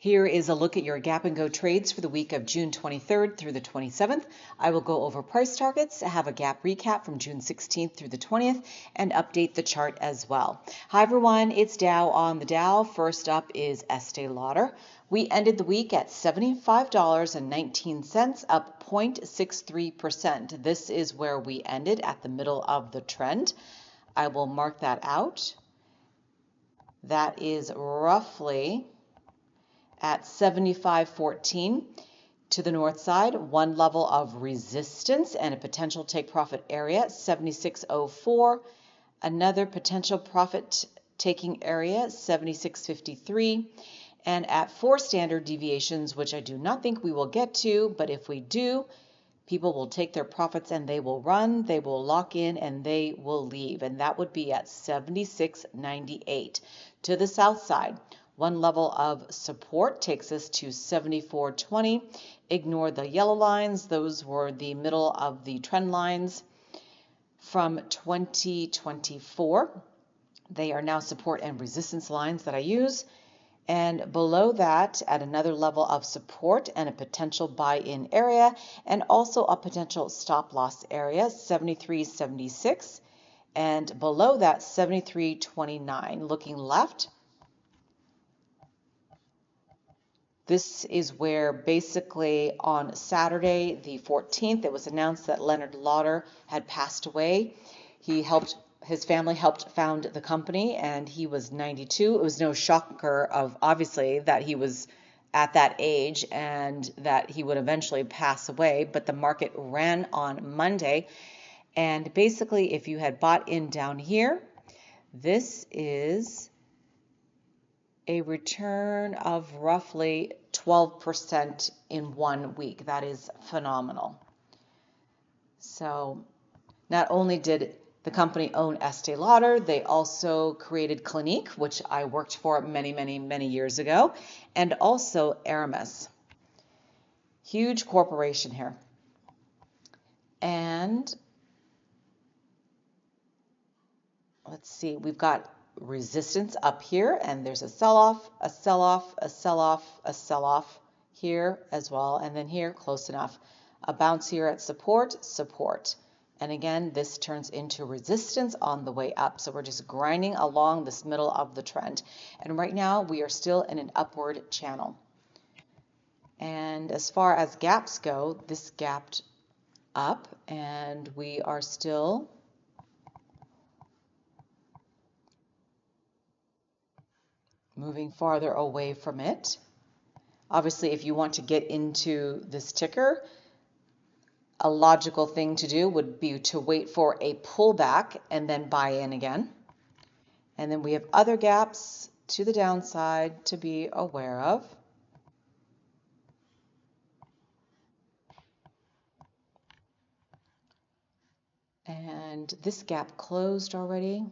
Here is a look at your gap and go trades for the week of June 23rd through the 27th. I will go over price targets, have a gap recap from June 16th through the 20th, and update the chart as well. Hi everyone, it's Dow on the Dow. First up is Estee Lauder. We ended the week at $75.19, up 0.63%. This is where we ended at the middle of the trend. I will mark that out. That is roughly at 75.14 to the north side, one level of resistance and a potential take profit area, 76.04, another potential profit taking area, 76.53, and at 4 standard deviations, which I do not think we will get to, but if we do, people will take their profits and they will run, they will lock in, and they will leave, and that would be at 76.98. To the south side, one level of support takes us to 74.20. Ignore the yellow lines. Those were the middle of the trend lines from 2024. They are now support and resistance lines that I use. And below that, at another level of support and a potential buy-in area, and also a potential stop loss area, 73.76. And below that, 73.29. Looking left, this is where basically on Saturday, the 14th, it was announced that Leonard Lauder had passed away. His family helped found the company, and he was 92. It was no shocker of obviously that he was at that age and that he would eventually pass away, but the market ran on Monday. And basically, if you had bought in down here, this is a return of roughly 12% in 1 week. That is phenomenal. So not only did the company own Estee Lauder, they also created Clinique, which I worked for many years ago, and also Hermes. Huge corporation here. And let's see, we've got resistance up here, and there's a sell-off, a sell-off, a sell-off, a sell-off here as well, and then here, close enough. A bounce here at support, support. And again, this turns into resistance on the way up. So we're just grinding along this middle of the trend. And right now, we are still in an upward channel. And as far as gaps go, this gapped up, and we are still moving farther away from it. Obviously, if you want to get into this ticker, a logical thing to do would be to wait for a pullback and then buy in again. And then we have other gaps to the downside to be aware of. And this gap closed already.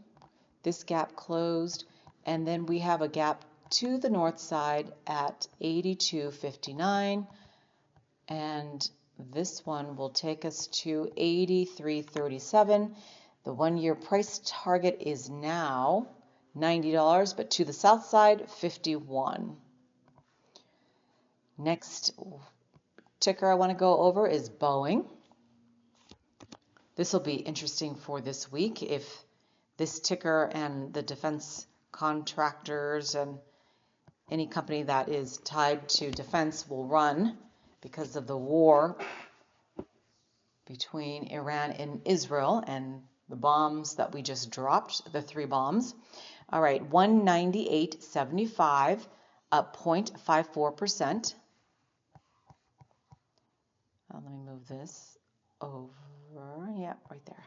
This gap closed. And then we have a gap to the north side at 82.59, and this one will take us to 83.37. The 1-year price target is now $90, but to the south side, 51. Next ticker I want to go over is Boeing. This will be interesting for this week if this ticker and the defense contractors and any company that is tied to defense will run because of the war between Iran and Israel and the bombs that we just dropped, the 3 bombs. All right, 198.75, up 0.54%. Let me move this over. Yeah, right there.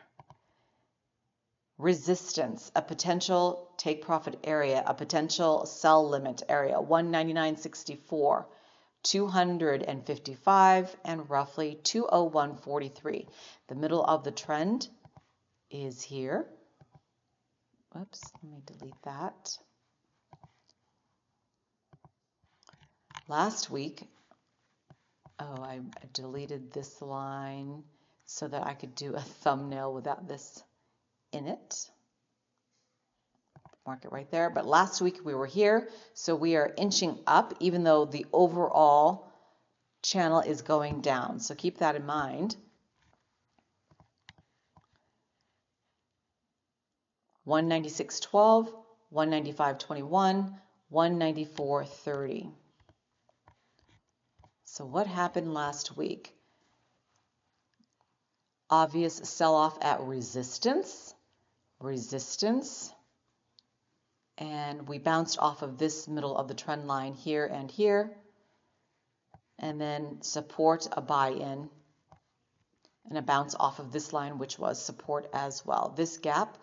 Resistance, a potential take profit area, a potential sell limit area, 199.64, 255, and roughly 201.43. The middle of the trend is here. Whoops, let me delete that. Last week, I deleted this line so that I could do a thumbnail without this in it. mark it right there. But last week we were here, so we are inching up even though the overall channel is going down. So keep that in mind. 196.12, 195.21, 194.30. So what happened last week? Obvious sell-off at resistance, and we bounced off of this middle of the trend line here and here, and then support, a buy-in, and a bounce off of this line, which was support as well. This gap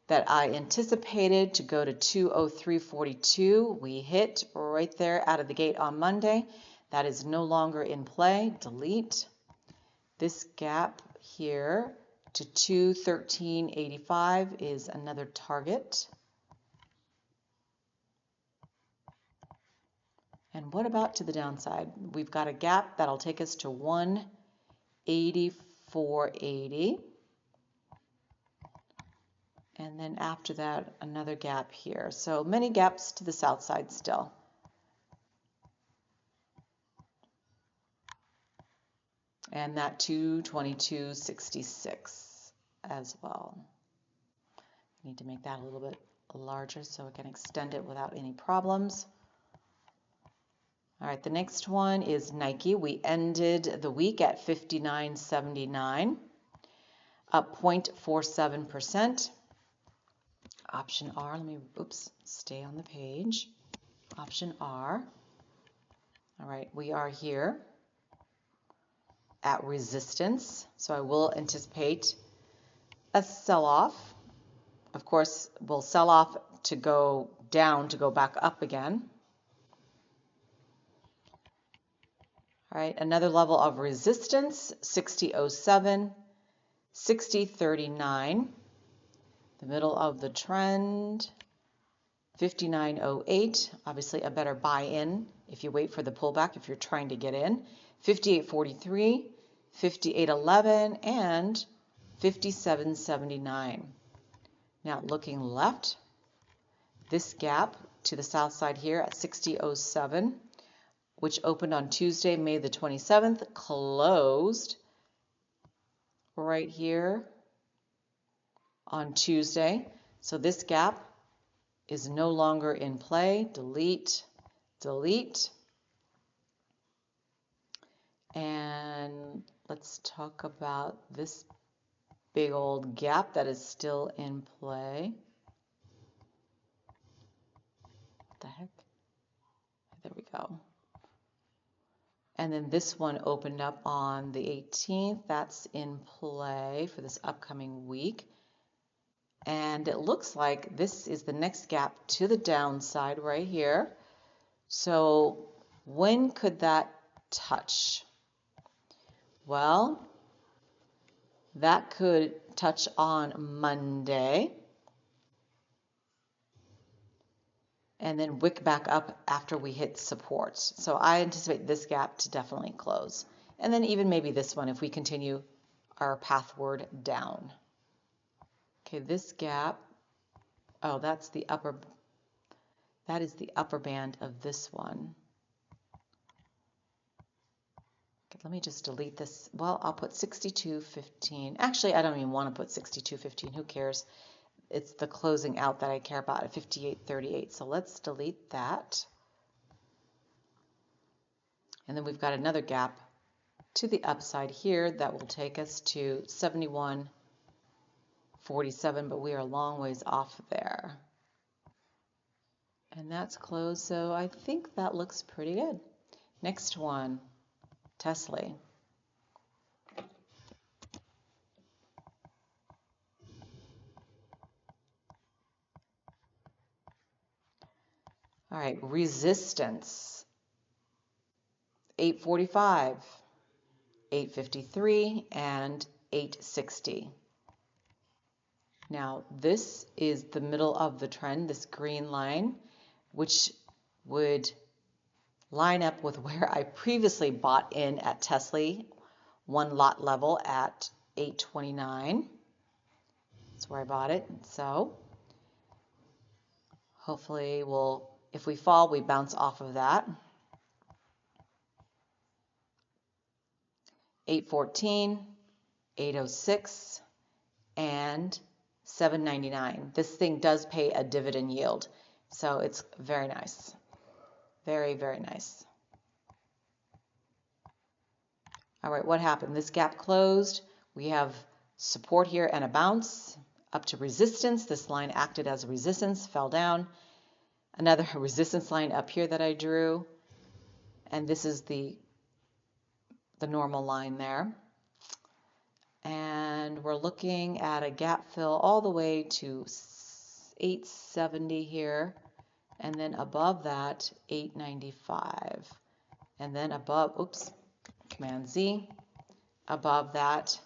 that I anticipated to go to 203.42, we hit right there out of the gate on Monday. That is no longer in play. Delete. This gap here to 213.85 is another target. And what about to the downside? We've got a gap that'll take us to 184.80. And then after that, another gap here. So many gaps to the south side still. And that 222.66 as well. I need to make that a little bit larger so I can extend it without any problems. All right, the next one is Nike. We ended the week at 59.79, up 0.47%. Option R, let me, stay on the page. Option R. All right, we are here at resistance, so I will anticipate a sell-off. Of course, we'll sell off to go down to go back up again. All right, another level of resistance, 60.07, 60.39. The middle of the trend, 59.08, obviously a better buy-in if you wait for the pullback if you're trying to get in, 58.43, 58.11, and 57.79. Now looking left, this gap to the south side here at 60.07, which opened on Tuesday, May the 27th, closed right here on Tuesday. So this gap is no longer in play. Delete, delete. And let's talk about this big old gap that is still in play. What the heck? There we go. And then this one opened up on the 18th. That's in play for this upcoming week. And it looks like this is the next gap to the downside right here. So when could that touch? Well, that could touch on Monday and then wick back up after we hit support. So I anticipate this gap to definitely close. And then even maybe this one if we continue our pathward down. Okay, this gap, oh, that's the upper, that is the upper band of this one. Okay, let me just delete this. Well, I'll put 62.15. Actually, I don't even want to put 62.15. Who cares? It's the closing out that I care about at 58.38. So let's delete that. And then we've got another gap to the upside here that will take us to 71.47, but we are a long ways off there. And that's closed, so I think that looks pretty good. Next one, Tsly. All right, resistance, 845, 853, and 860. Now, this is the middle of the trend, this green line, which would line up with where I previously bought in at Tsly, one lot level at 829. That's where I bought it. So Hopefully if we fall, we bounce off of that. 814, 806, and 7.99. This thing does pay a dividend yield, so it's very nice. Very, very nice. All right, what happened? This gap closed. We have support here and a bounce up to resistance. This line acted as a resistance, fell down. Another resistance line up here that I drew. And this is the normal line there. And we're looking at a gap fill all the way to 870 here. And then above that, 895. And then above, oops, Command Z. Above that,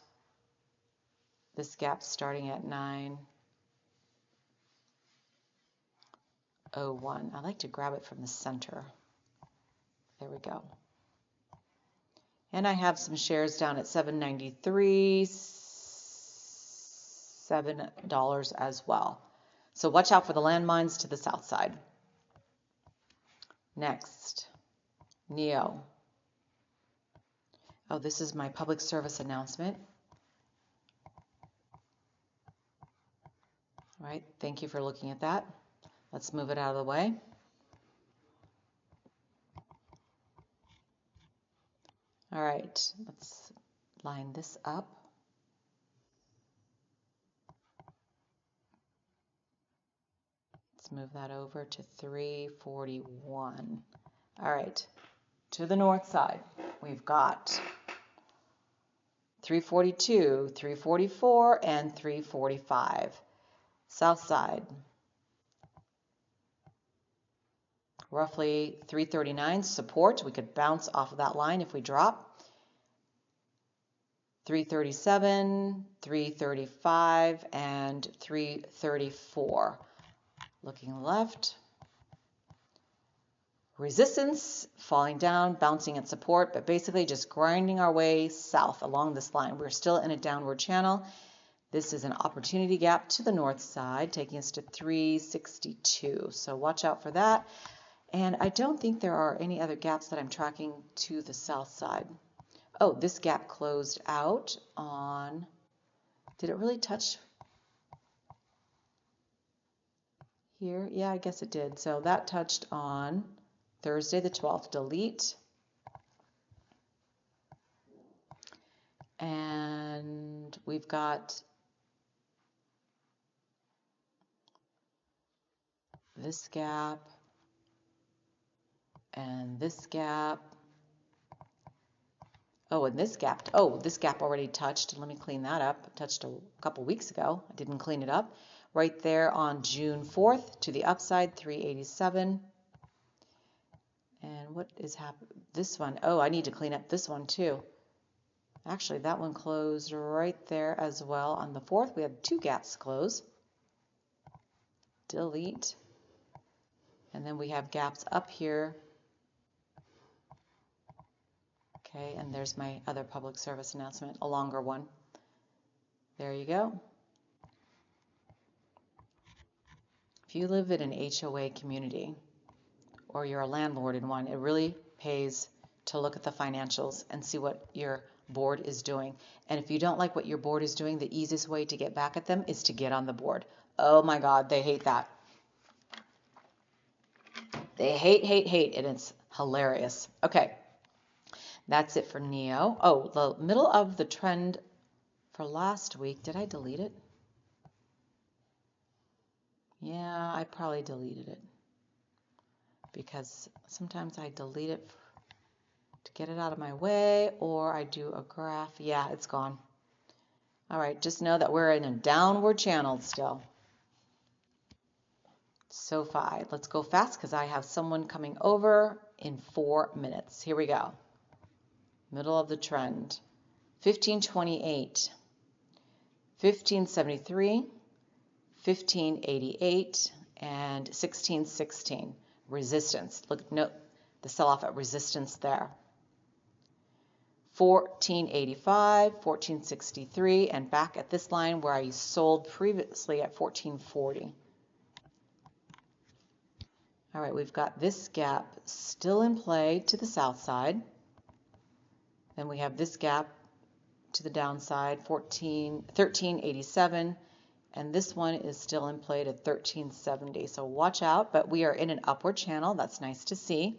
this gap starting at 901. I like to grab it from the center. There we go. And I have some shares down at $7.93, $7 as well. So watch out for the landmines to the south side. Next, NEO. Oh, this is my public service announcement. All right, thank you for looking at that. Let's move it out of the way. All right, let's line this up. Let's move that over to 341. All right, to the north side, we've got 342, 344, and 345. South side, roughly 339 support. We could bounce off of that line if we drop. 337, 335, and 334. Looking left. Resistance, falling down, bouncing at support, but basically just grinding our way south along this line. We're still in a downward channel. This is an opportunity gap to the north side, taking us to 362. So watch out for that. And I don't think there are any other gaps that I'm tracking to the south side. Oh, this gap closed out on, did it really touch here? Yeah, I guess it did. So that touched on Thursday the 12th, delete. And we've got this gap and this gap. Oh, and this gap. Oh, this gap already touched. Let me clean that up. It touched a couple weeks ago. I didn't clean it up. Right there on June 4th to the upside, 387. And what is happening? This one. Oh, I need to clean up this one too. Actually, that one closed right there as well. On the 4th, we had two gaps close. Delete. And then we have gaps up here. Okay, and there's my other public service announcement, a longer one. There you go. If you live in an HOA community or you're a landlord in one, it really pays to look at the financials and see what your board is doing. And if you don't like what your board is doing, the easiest way to get back at them is to get on the board. Oh my God, they hate that. They hate, and it's hilarious. Okay, that's it for NEO. Oh, the middle of the trend for last week, did I delete it? Yeah, I probably deleted it because sometimes I delete it to get it out of my way, or I do a graph. Yeah, it's gone. All right, just know that we're in a downward channel still. Sofi, let's go fast because I have someone coming over in 4 minutes. Here we go. Middle of the trend. 1528, 1573, 1588, and 1616. Resistance. Look, note the sell-off at resistance there. 1485, 1463, and back at this line where I sold previously at 1440. All right, we've got this gap still in play to the south side. Then we have this gap to the downside, 1387, and this one is still in play to 1370. So watch out, but we are in an upward channel. That's nice to see.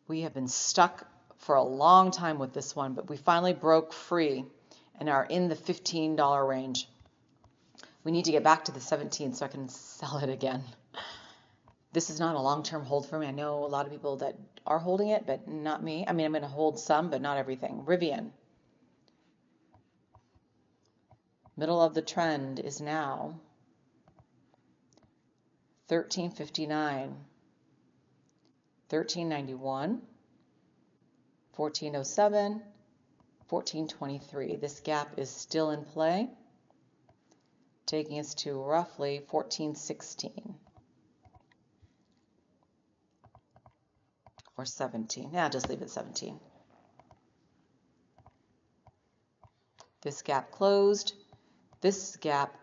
We have been stuck for a long time with this one, but we finally broke free and are in the $15 range. We need to get back to the 17 so I can sell it again. This is not a long-term hold for me. I know a lot of people that are holding it, but not me. I mean, I'm going to hold some, but not everything. RIVN. Middle of the trend is now 1359, 1391, 1407, 1423. This gap is still in play, taking us to roughly 1416 or 17. Yeah, just leave it 17. This gap closed. This gap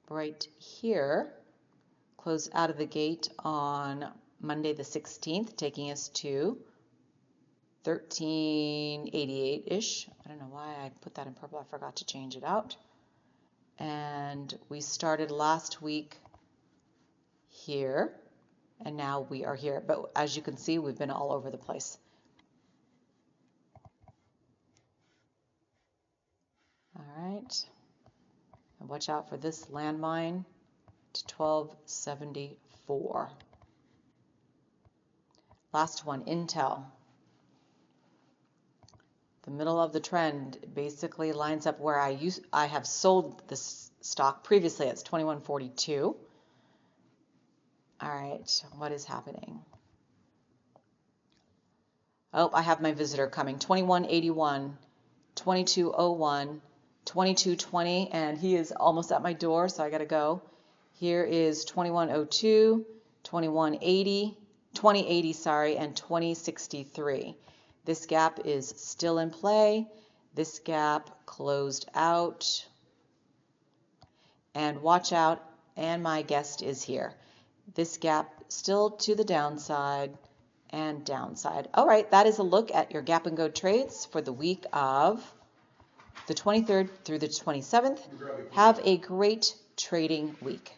right here closed out of the gate on Monday the 16th, taking us to 1388-ish. I don't know why I put that in purple. I forgot to change it out. And we started last week here, and now we are here. But as you can see, we've been all over the place. All right. And watch out for this landmine to 1274. Last one, Intel. The middle of the trend basically lines up where I have sold this stock previously. It's 2142. All right, what is happening? Oh, I have my visitor coming. 2181, 2201, 2220, and he is almost at my door, so I got to go. Here is 2102, 2180, 2080, sorry, and 2063. This gap is still in play. This gap closed out. And watch out, and my guest is here. This gap still to the downside and downside. All right, that is a look at your gap and go trades for the week of the 23rd through the 27th. Have a great trading week.